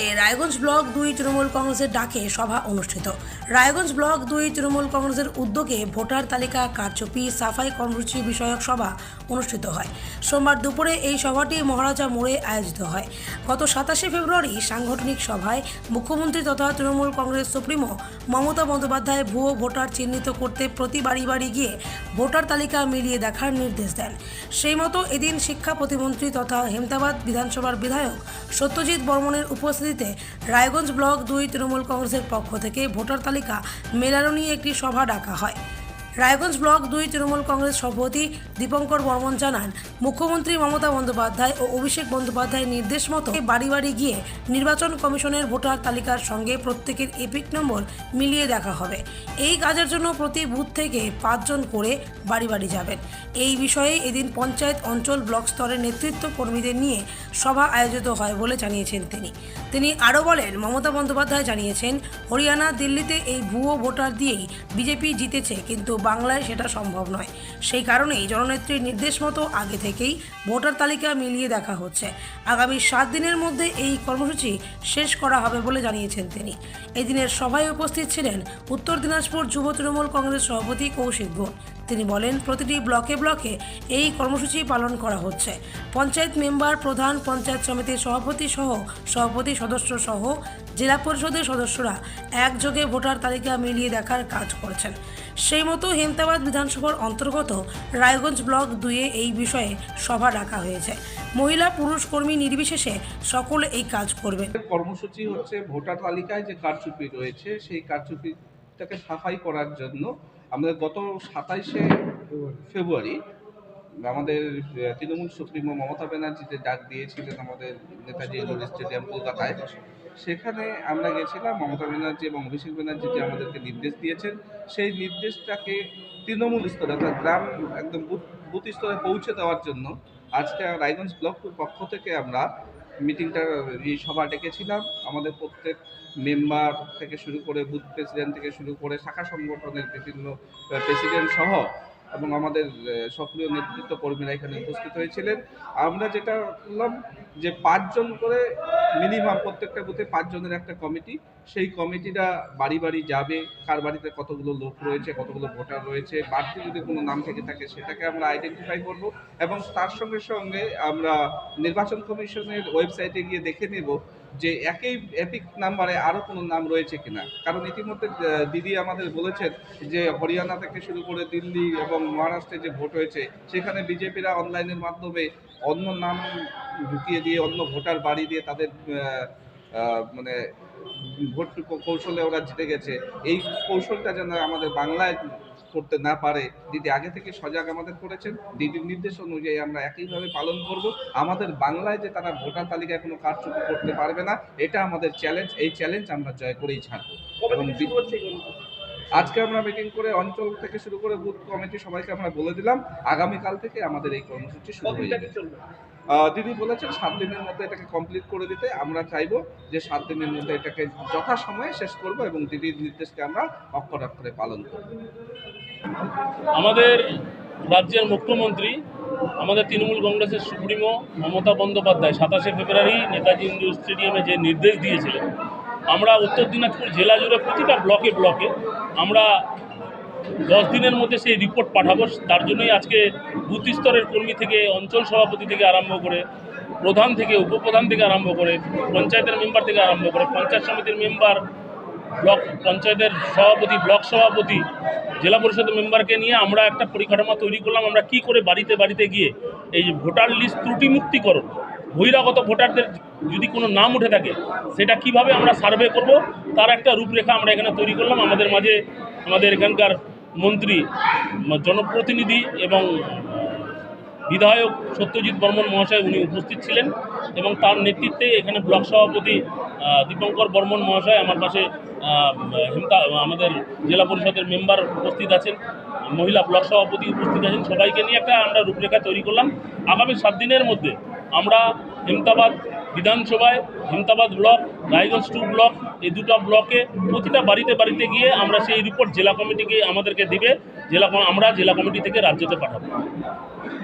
রাতে রায়গঞ্জ ব্লক 2 তৃণমূল কংগ্রেসের ডাকে সভা অনুষ্ঠিত। রায়গঞ্জ ব্লক 2 তৃণমূল কংগ্রেসের উদ্যোগে ভোটার তালিকা কারচুপি সাফাই কর্মসূচি বিষয়ক সভা অনুষ্ঠিত হয়। সোমবার দুপুরে এই সভাটি মহারাজা মোড়ে আয়োজিত হয়। গত 27 ফেব্রুয়ারি সাংগঠনিক সভায় মুখ্যমন্ত্রী তথা তৃণমূল কংগ্রেস সুপ্রিমো মমতা বন্দ্যোপাধ্যায় ভুয়ো ভোটার চিহ্নিত করতে প্রতি বাড়ি বাড়ি গিয়ে ভোটার তালিকা মিলিয়ে দেখার নির্দেশ দেন। সেই মতো এদিন শিক্ষা প্রতিমন্ত্রী তথা হেমতাবাদ বিধানসভার বিধায়ক সত্যজিৎ বর্মনের উপস্থিতিতে রায়গঞ্জ ব্লক 2 তৃণমূল কংগ্রেসের পক্ষ থেকে ভোটার তালিকা মেলানো নিয়ে একটি সভা ডাকা হয়। রায়গঞ্জ ব্লক 2 তৃণমূল কংগ্রেস সভাপতি দীপঙ্কর বর্মন জানান, মুখ্যমন্ত্রী মমতা বন্দ্যোপাধ্যায় ও অভিষেক বন্দ্যোপাধ্যায়ের নির্দেশ মতো বাড়ি বাড়ি গিয়ে নির্বাচন কমিশনের ভোটার তালিকার সঙ্গে প্রত্যেকের এপিক নম্বর মিলিয়ে দেখা হবে। এই কাজের জন্য প্রতি বুথ থেকে 5 জন করে বাড়ি বাড়ি যাবেন। এই বিষয়ে এদিন পঞ্চায়েত অঞ্চল ব্লক স্তরের নেতৃত্ব কর্মীদের নিয়ে সভা আয়োজিত হয় বলে জানিয়েছেন তিনি আরও বলেন, মমতা বন্দ্যোপাধ্যায় জানিয়েছেন, হরিয়ানা দিল্লিতে এই ভুয়ো ভোটার দিয়েই বিজেপি জিতেছে, কিন্তু বাংলায় সেটা সম্ভব নয়। সেই কারণেই জননেত্রীর নির্দেশ মতো আগে থেকেই ভোটার তালিকা মিলিয়ে দেখা হচ্ছে। আগামী 7 দিনের মধ্যে এই কর্মসূচি শেষ করা হবে বলে জানিয়েছেন তিনি। এই দিনের সভায় উপস্থিত ছিলেন উত্তর দিনাজপুর যুব তৃণমূল কংগ্রেস সভাপতি কৌশিক ঘোষ। তিনি বলেন, প্রতিটি ব্লকে ব্লকে এই কর্মসূচি পালন করা হচ্ছে। পঞ্চায়েত মেম্বার, প্রধান, পঞ্চায়েত সমিতির সভাপতি সহ সভাপতি সদস্য সহ জেলা পরিষদের সদস্যরা একযোগে ভোটার তালিকা মিলিয়ে দেখার কাজ করছেন। সেই মতো হেমতাবাদ বিধানসভার অন্তর্গত রায়গঞ্জ ব্লক 2-এ এই বিষয়ে সভা ডাকা হয়েছে। মহিলা পুরুষ কর্মী নির্বিশেষে সকলে এই কাজ করবেন। কর্মসূচি হচ্ছে ভোটার তালিকায় যে কারচুপি রয়েছে সেই কারচুপিটাকে সাফাই করার জন্য আমাদের গত 27 ফেব্রুয়ারি আমাদের তৃণমূল সুপ্রিমো মমতা ব্যানার্জি যে ডাক দিয়েছিলেন আমাদের নেতাজি ইন্ডোর স্টেডিয়াম কলকাতায়, সেখানে আমরা গেছিলাম। মমতা ব্যানার্জি এবং অভিষেক ব্যানার্জি যে আমাদেরকে নির্দেশ দিয়েছেন, সেই নির্দেশটাকে তৃণমূল স্তরে অর্থাৎ গ্রাম একদম বুথ স্তরে পৌঁছে দেওয়ার জন্য আজকে রায়গঞ্জ ব্লক পক্ষ থেকে আমরা মিটিংটা এই সভা ডেকেছিলাম। আমাদের প্রত্যেক মেম্বার থেকে শুরু করে বুথ প্রেসিডেন্ট থেকে শুরু করে শাখা সংগঠনের বিভিন্ন প্রেসিডেন্ট সহ এবং আমাদের সক্রিয় নেতৃত্ব কর্মীরা এখানে উপস্থিত হয়েছিলেন। আমরা যেটা করলাম যে 5 জন করে মিনিমাম প্রত্যেকটা বুথে 5 জনের একটা কমিটি, সেই কমিটিটা বাড়ি বাড়ি যাবে, কার বাড়িতে কতগুলো লোক রয়েছে, কতগুলো ভোটার রয়েছে, বাড়তি যদি কোনো নাম থেকে থাকে সেটাকে আমরা আইডেন্টিফাই করব এবং তার সঙ্গে সঙ্গে আমরা নির্বাচন কমিশনের ওয়েবসাইটে গিয়ে দেখে নেব যে একই এপিক নাম্বারে আরও কোনো নাম রয়েছে কিনা। কারণ ইতিমধ্যে দিদি আমাদের বলেছেন যে হরিয়ানা থেকে শুরু করে দিল্লি এবং মহারাষ্ট্রে যে ভোট হয়েছে সেখানে বিজেপিরা অনলাইনের মাধ্যমে অন্য নাম ঢুকিয়ে দিয়ে অন্য ভোটার বাড়ি দিয়ে তাদের মানে ভোট কৌশলে ওরা জিতে গেছে। এই কৌশলটা যেন আমাদের বাংলায় করতে না পারে, দিদি আগে থেকে সজাগ আমাদের করেছেন। দিদির নির্দেশ অনুযায়ী আমরা একইভাবে পালন করব। আমাদের বাংলায় যে তারা ভোটার তালিকায় কোনো কারচুপি করতে পারবে না, এটা আমাদের চ্যালেঞ্জ। এই চ্যালেঞ্জ আমরা জয় করেই ছাড়বো। এবং আজকে আমরা মিটিং করে অঞ্চল থেকে শুরু করে বুথ কমিটি সবাইকে আমরা বলে দিলাম, আগামীকাল থেকে আমাদের এই কর্মসূচি শুরু হয়ে যাবে। দিদি বলেছেন 7 দিনের মধ্যে এটাকে কমপ্লিট করে দিতে। আমরা চাইবো যে 7 দিনের মধ্যে এটাকে যথাসময়ে শেষ করব এবং দিদির নির্দেশকে আমরা অক্ষরে অক্ষরে পালন করব। আমাদের রাজ্যের মুখ্যমন্ত্রী, আমাদের তৃণমূল কংগ্রেসের সুপ্রিমো মমতা বন্দ্যোপাধ্যায় 27 ফেব্রুয়ারি নেতাজি ইন্ডোর স্টেডিয়ামে যে নির্দেশ দিয়েছিলেন, আমরা উত্তর দিনাজপুর জেলা জুড়ে প্রতিটা ব্লকে ব্লকে আমরা 10 দিনের মধ্যে সেই রিপোর্ট পাঠাবো। তার জন্যই আজকে বুথ স্তরের কর্মী থেকে অঞ্চল সভাপতি থেকে আরম্ভ করে প্রধান থেকে উপপ্রধান থেকে আরম্ভ করে পঞ্চায়েতের মেম্বার থেকে আরম্ভ করে পঞ্চায়েত সমিতির মেম্বার, ব্লক পঞ্চায়েতের সভাপতি, ব্লক সভাপতি, জেলা পরিষদের মেম্বারকে নিয়ে আমরা একটা পরিকাঠামো তৈরি করলাম। আমরা কি করে বাড়িতে বাড়িতে গিয়ে এই ভোটার লিস্ট ত্রুটিমুক্তিকরণ, বহিরাগত ভোটারদের যদি কোনো নাম উঠে থাকে সেটা কিভাবে আমরা সার্ভে করব, তার একটা রূপরেখা আমরা এখানে তৈরি করলাম। আমাদের মাঝে আমাদের এখানকার মন্ত্রী, জনপ্রতিনিধি এবং বিধায়ক সত্যজিৎ বর্মন মহাশয় উনি উপস্থিত ছিলেন এবং তার নেতৃত্বে এখানে ব্লক সভাপতি দীপঙ্কর বর্মন মহাশয়, আমার পাশে আমাদের জেলা পরিষদের মেম্বার উপস্থিত আছেন, মহিলা ব্লক সভাপতি উপস্থিত আছেন। সবাইকে নিয়ে একটা আমরা রূপরেখা তৈরি করলাম। আগামী 7 দিনের মধ্যে আমরা হেমতাবাদ বিধানসভায়, হেমতাবাদ ব্লক, রায়গঞ্জ 2 ব্লক, এই 2টা ব্লকে প্রতিটা বাড়িতে বাড়িতে গিয়ে আমরা সেই রিপোর্ট জেলা কমিটিকে আমাদেরকে দিবে, আমরা জেলা কমিটি থেকে রাজ্যতে পাঠাবো।